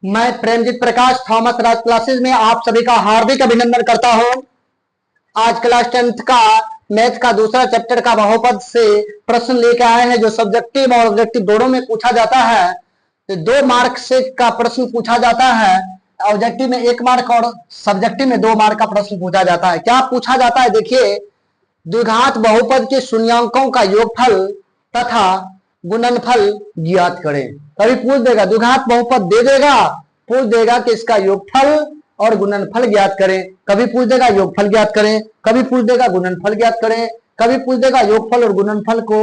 मैं प्रेमजीत प्रकाश थॉमस राज क्लासेस में आप सभी का हार्दिक अभिनंदन करता हूं। आज क्लास 10th का मैथ का दूसरा चैप्टर का बहुपद से प्रश्न लेके आए हैं, जो सब्जेक्टिव और ऑब्जेक्टिव दोनों में पूछा जाता है। तो 2 मार्क से का प्रश्न पूछा जाता है, ऑब्जेक्टिव में 1 मार्क और सब्जेक्टिव में 2 मार्क का प्रश्न पूछा जाता है। क्या पूछा जाता है, देखिए, द्विघात बहुपद के शून्यांकों का योगफल तथा गुणनफल ज्ञात करें। कभी पूछ देगा, द्विघात बहुपद दे देगा, पूछ देगा कि इसका योगफल और गुणनफल ज्ञात करें। कभी पूछ देगा योगफल ज्ञात करें, कभी पूछ देगा गुणनफल ज्ञात करें, कभी पूछ देगा योगफल और गुणनफल को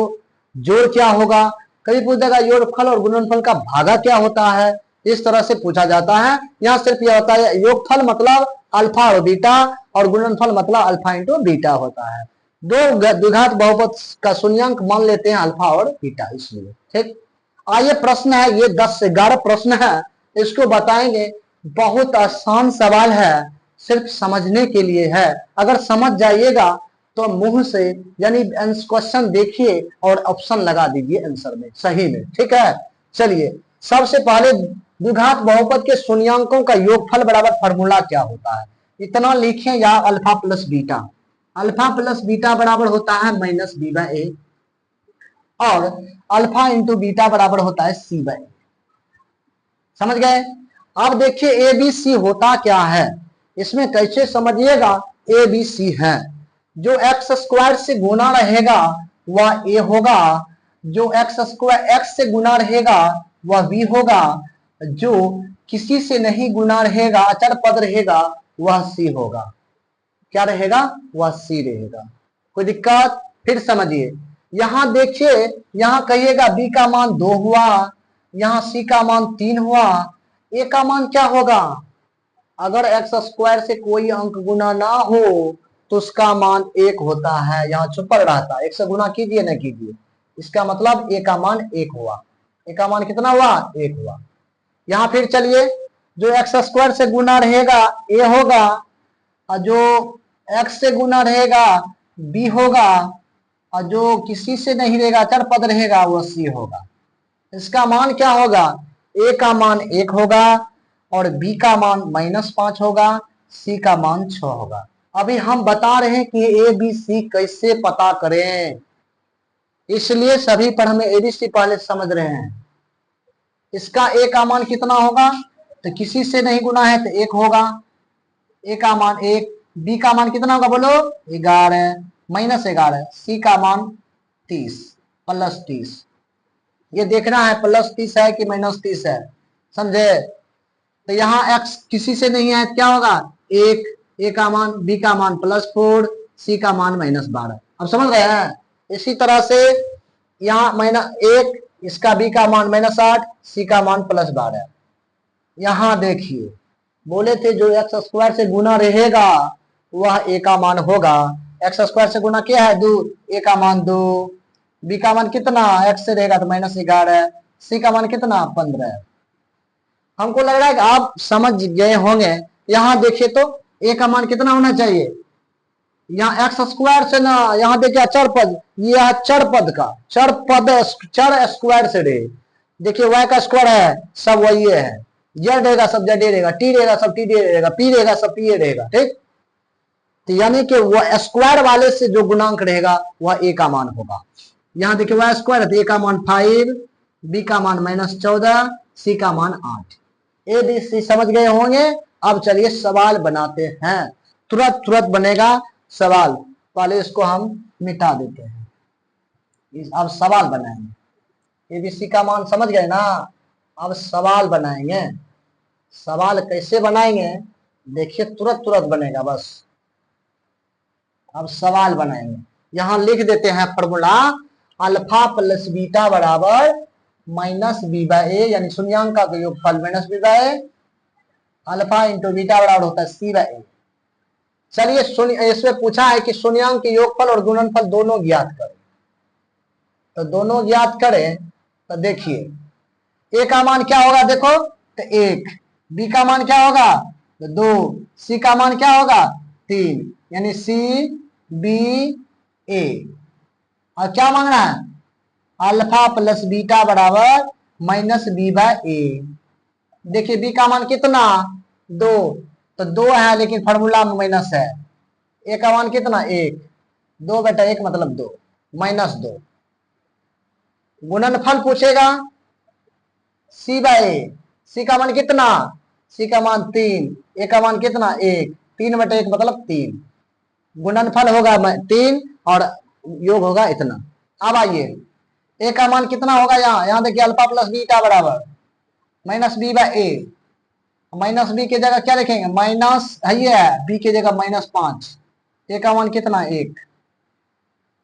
जोड़ क्या होगा, कभी पूछ देगा योगफल और गुणनफल का भागा क्या होता है। इस तरह से पूछा जाता है। यहाँ सिर्फ यह होता है, योगफल मतलब अल्फा और बीटा और गुणनफल मतलब अल्फा इंटू बीटा होता है। 2 द्विघात बहुपद का शून्यांक मान लेते हैं अल्फा और बीटा, इसलिए ठीक। आइए, प्रश्न है ये 10 से 11 प्रश्न है, इसको बताएंगे। बहुत आसान सवाल है, सिर्फ समझने के लिए है। अगर समझ जाइएगा तो मुंह से यानी क्वेश्चन देखिए और ऑप्शन लगा दीजिए आंसर में, सही में, ठीक है। चलिए, सबसे पहले द्विघात बहुपद के शून्यांकों का योगफल बराबर फॉर्मूला क्या होता है, इतना लिखें। या alpha plus beta, alpha plus beta बराबर होता है माइनस बी बाई ए, और अल्फा इंटू बीटा बराबर होता है सी बाई ए। समझ गए। अब देखिए ए बी सी होता क्या है, इसमें कैसे समझिएगा। ए बी सी है, जो एक्स स्क्वायर से गुना रहेगा वह ए होगा, जो एक्स स्क्वायर एक्स से गुना रहेगा वह बी होगा, जो किसी से नहीं गुना रहेगा, अचर पद रहेगा, वह सी होगा। क्या रहेगा, वह सी रहेगा। कोई दिक्कत, फिर समझिए। यहां देखिए, यहां कहिएगा बी का मान 2 हुआ, यहां सी का मान 3 हुआ, ए का मान क्या होगा। अगर एक्स स्क्वायर से कोई अंक गुना ना हो तो उसका मान 1 होता है, यहां छुपा रहता है। 1 से गुना कीजिए ना कीजिए, इसका मतलब ए का मान 1 हुआ। ए का मान कितना हुआ, 1 हुआ। यहां फिर चलिए, जो एक्स स्क्वायर से गुना रहेगा ए होगा, और जो एक्स से गुना रहेगा बी होगा, और जो किसी से नहीं रहेगा, अचर पद रहेगा, वो सी होगा। इसका मान क्या होगा, ए का मान 1 होगा, और बी का मान -5 होगा, सी का मान 6 होगा। अभी हम बता रहे हैं कि ए बी सी कैसे पता करें, इसलिए सभी पर हमें एबीसी पहले समझ रहे हैं। इसका ए का मान कितना होगा, तो किसी से नहीं गुना है तो 1 होगा, ए का मान 1, बी का मान कितना होगा बोलो, 11 -11, सी का मान 30 प्लस 30। ये देखना है प्लस 30 है कि -30 है, समझे। तो यहाँ x किसी से नहीं है, क्या होगा 1, ए का मान, बी का मान +4, सी का मान -12। अब समझ रहे हैं। इसी तरह से यहाँ -1, इसका बी का मान -8, सी का मान +12। यहाँ देखिए, बोले थे जो एक्स स्क्वायर से गुना रहेगा वह ए का मान होगा। एक्स स्क्वायर से गुना क्या है, 2, ए का मान 2, बी का मान कितना, एक्स से रहेगा तो -11, सी का मान कितना 15। हमको लग रहा है कि आप समझ गए होंगे। यहाँ देखिए तो ए का मान कितना होना चाहिए, यहाँ एक्स स्क्वायर से ना, यहाँ देखिए चर पद, यह चर पद का चर पद चर स्क्वायर से रहे। देखिए वाई का स्क्वायर है, सब वही है, जेड रहेगा सब जेड रहेगा, टी रहेगा सब टी रहेगा, पी रहेगा सब पी रहेगा, ठीक। तो यानी कि वह स्क्वायर वाले से जो गुणांक रहेगा वह ए का मान होगा। यहाँ देखिए वाई स्क्वायर है तो ए का मान 5, बी का मान -14, सी का मान 8। ए बी सी समझ गए होंगे। अब चलिए सवाल बनाते हैं, तुरंत तुरंत बनेगा सवाल। पहले इसको हम मिटा देते हैं, अब सवाल बनाएंगे। एबीसी का मान समझ गए ना, अब सवाल बनाएंगे। सवाल कैसे बनाएंगे, देखिए तुरंत तुरंत बनेगा बस। अब सवाल बनाएंगे, यहां लिख देते हैं फॉर्मूला, अल्फा प्लस बीटा बराबर -b बाई ए, यानी शून्यांक का योगफल -b by A, alpha into beta बराबर होता है c बाई ए। चलिए, इसमें पूछा है कि शून्यांक के योगफल और गुणनफल दोनों ज्ञात करें। तो दोनों ज्ञात करें तो देखिए ए का मान क्या होगा, देखो तो 1, बी का मान क्या होगा तो 2, सी का मान क्या होगा 3, यानी सी बी ए। और क्या मांगना है, अल्फा प्लस बीटा बराबर -b बाई ए। देखिए बी का मान कितना 2, तो 2 है लेकिन फॉर्मूला में माइनस है। ए का मान कितना 1, 2/1 मतलब 2, -2। गुणनफल पूछेगा c/a, सी का मान कितना, सी का मान 3, ए का मान कितना 1, 3/1 मतलब 3। गुणनफल होगा 3 और योग होगा इतना। अब आइए ए का मान कितना होगा, यहाँ देखिए अल्फा प्लस बीटा बराबर -b/a। माइनस बी की जगह क्या लिखेंगे, माइनस है बी की जगह -5। ए का मान कितना 1,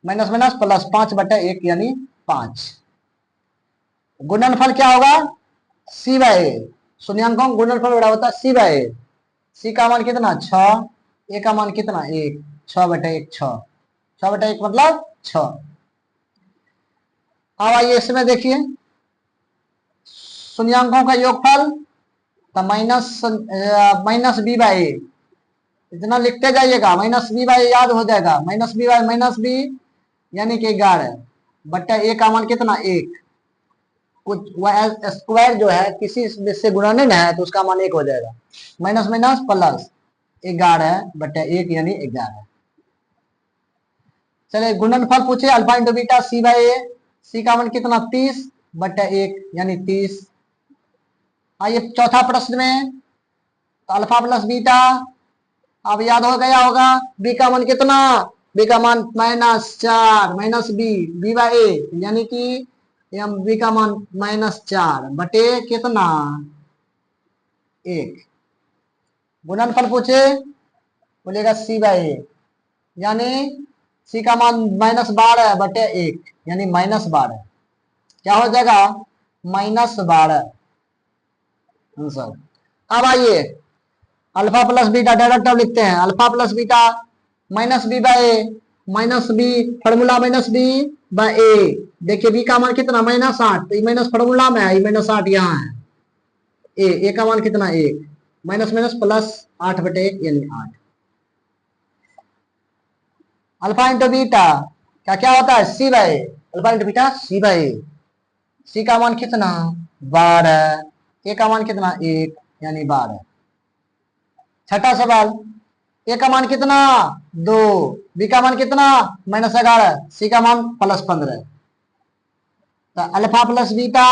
माइनस माइनस प्लस 5/1 यानी 5। गुणनफल क्या होगा c/a, शून्यांकों का गुणनफल बड़ा होता है c/a। सी का मान कितना 6, ए का मान कितना 1, 6/1 6, 6/1 मतलब 6। अब आइए इसमें देखिए शून्यांकों का योगफल, तो -b/a, इतना लिखते जाइएगा, -b/a याद हो जाएगा, -b/-b यानी कि 11/a का मान कितना 1। कुछ स्क्वायर जो है किसी से गुणा नहीं है तो उसका मान 1 हो जाएगा, माइनस माइनस प्लस 11/1 यानी 11। चलिए गुणनफल पूछे अल्फा इंटू बीटा c/a, सी का मान कितना 30/1 यानी 30। आइए चौथा प्रश्न में, तो अल्फा प्लस बीटा अब याद हो गया होगा, बी का मान कितना, बी का मान -4 -b/a यानी कि बी का मान -4 कितना 1। गुणनफल पूछे बोलेगा c/a, यानी सी का मान -12/1 यानी -12, क्या हो जाएगा -12 आंसर। अब आइए अल्फा प्लस बीटा डायरेक्ट अब लिखते हैं, alpha plus beta -b/a, -b formula -b/a। देखिए बी का मान कितना -8, तो माइनस फॉर्मूला में है, -8 यहाँ है। ए का मान कितना 1, माइनस माइनस प्लस 8/1 यानी 8। अल्फा इंटू बीटा क्या क्या होता है c/a, alpha into beta c/a। सी का मान कितना 12, ए का मान कितना 1 यानी 12। छठा सवाल, ए का मान कितना 2, बी का मान कितना -11, सी का मान +15। तो alpha plus beta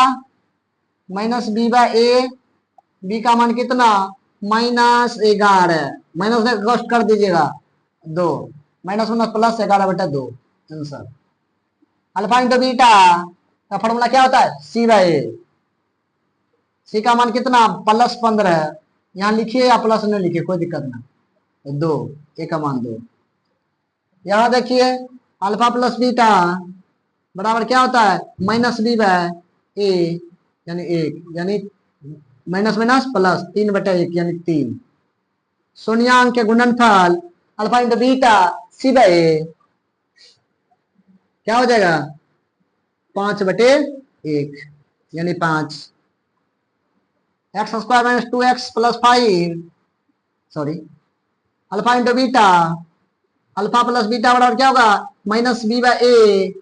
-b/a, B का मान कितना -11, माइनस कष्ट कर दीजिएगा 2, minus minus plus 11/2 answer. Alpha into beta का फॉर्मूला क्या होता है c/a, सी का मान कितना +15, यहाँ लिखिए या प्लस नहीं लिखिए कोई दिक्कत नहीं, 2, ए का मान 2। यहाँ देखिए अल्फा प्लस बीटा बराबर क्या होता है -b/a यानी 1, यानी माइनस माइनस प्लस 3/1 यानी 3। शून्यांक के गुणनफल अल्फा इंटू बीटा c/a क्या हो जाएगा 5/1 यानी 5। x² - 2x + 5, sorry alpha into beta, alpha plus beta बराबर क्या होगा -b/a,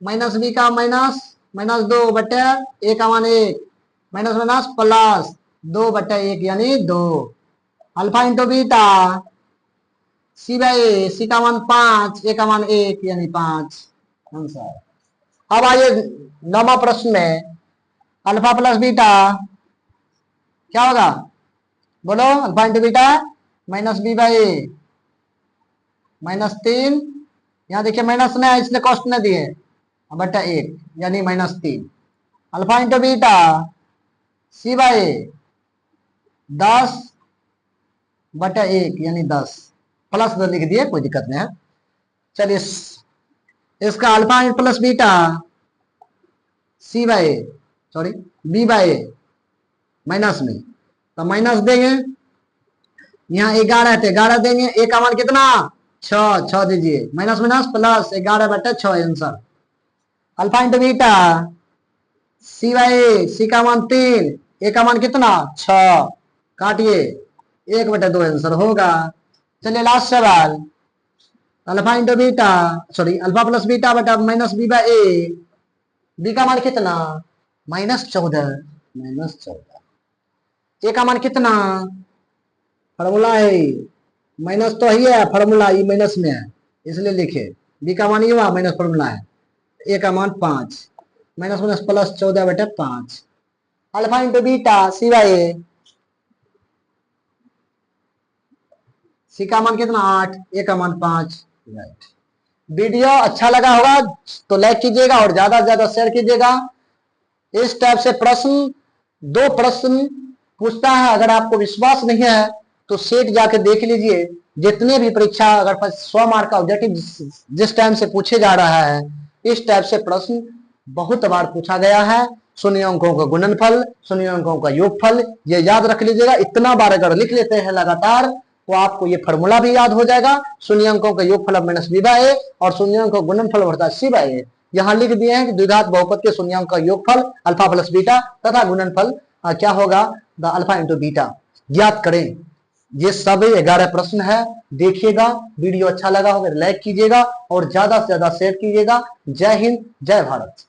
-b का -2/a का मान 1, माइनस माइनस प्लस 2/1 यानी 2। अल्फा इंटू बीटा c/a, सी का मान 5, ए का मान 1 यानी 5 आंसर। अब आइए 9वां प्रश्न में, अल्फा प्लस बीटा क्या होगा बोलो, अल्फा इंटू बीटा -b/a -3, यहाँ देखिए माइनस में इसने कॉस्ट ने दिए /1 यानी -3। अल्फा इंटू बीटा c/a 10/1 यानी 10, प्लस 2 लिख दिए कोई दिक्कत नहीं है। चलिए इसका alpha plus beta c/a, sorry b/a minus में, तो माइनस देंगे, यहाँ 11 थे 11 देंगे, ए का मान कितना 6 दीजिए, minus minus plus 11/6 answer. Alpha into beta c/a, सी का मान 3, ए का मान कितना 6, काटिए 1/2 आंसर होगा। चलिए लास्ट सवाल, alpha into beta sorry alpha plus beta बटा -b/a, बी का मान कितना -14। ए का मान कितना, फॉर्मूला है माइनस तो ही है, फॉर्मूला ई माइनस में है इसलिए लिखे। बी का मान ये हुआ माइनस फॉर्मूला है। ए का मान 5, minus minus plus 14/5। Alpha into beta C by ए, सी का मान कितना 8, ए का मान 5। राइट। वीडियो अच्छा लगा होगा तो लाइक कीजिएगा और ज्यादा से ज्यादा शेयर कीजिएगा। इस टाइप से प्रश्न, 2 प्रश्न पूछता है। अगर आपको विश्वास नहीं है तो सेट जाके देख लीजिए। जितने भी परीक्षा अगर 100 मार्क का ऑब्जेक्टिव जिस टाइम से पूछे जा रहा है, इस टाइप से प्रश्न बहुत बार पूछा गया है। शून्य अंकों का गुणनफल, शून्य अंकों का योगफल, ये याद रख लीजिएगा। इतना बार अगर लिख लेते हैं लगातार तो आपको ये फॉर्मूला भी याद हो जाएगा। शून्य अंकों का योगफल माइनस बी बाई ए और शून्य अंकों का गुणनफल बढ़ता है सी बाई ए। यहाँ लिख दिए हैं कि द्विघात बहुपद के शून्यांक का योगफल अल्फा प्लस बीटा तथा गुणनफल क्या होगा, द अल्फा इंटू बीटा। ज्ञात करें। ये सब 11 प्रश्न है। देखिएगा, वीडियो अच्छा लगा होगा लाइक कीजिएगा और ज्यादा से ज्यादा शेयर कीजिएगा। जय हिंद, जय भारत।